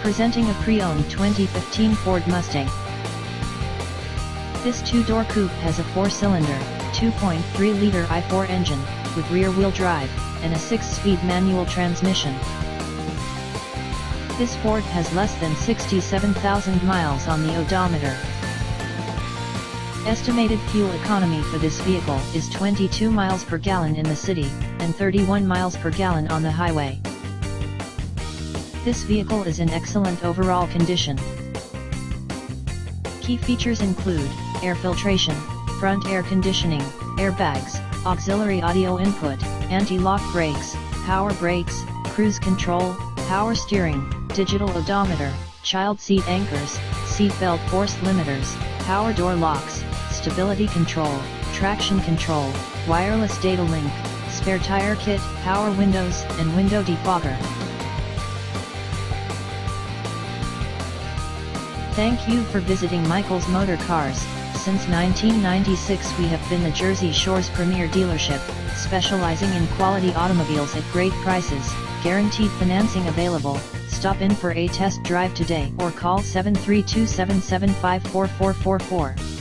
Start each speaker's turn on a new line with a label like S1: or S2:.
S1: Presenting a pre-owned 2015 Ford Mustang. This two-door coupe has a 4-cylinder, 2.3-liter i4 engine, with rear-wheel drive, and a 6-speed manual transmission. This Ford has less than 67,000 miles on the odometer. Estimated fuel economy for this vehicle is 22 miles per gallon in the city, and 31 miles per gallon on the highway. This vehicle is in excellent overall condition. Key features include air filtration, front air conditioning, airbags, auxiliary audio input, anti-lock brakes, power brakes, cruise control, power steering, digital odometer, child seat anchors, seat belt force limiters, power door locks, stability control, traction control, wireless data link, spare tire kit, power windows, and window defogger. Thank you for visiting Michael's Motorcars. Since 1996 we have been the Jersey Shore's premier dealership, specializing in quality automobiles at great prices, guaranteed financing available. Stop in for a test drive today or call 732-775-4444.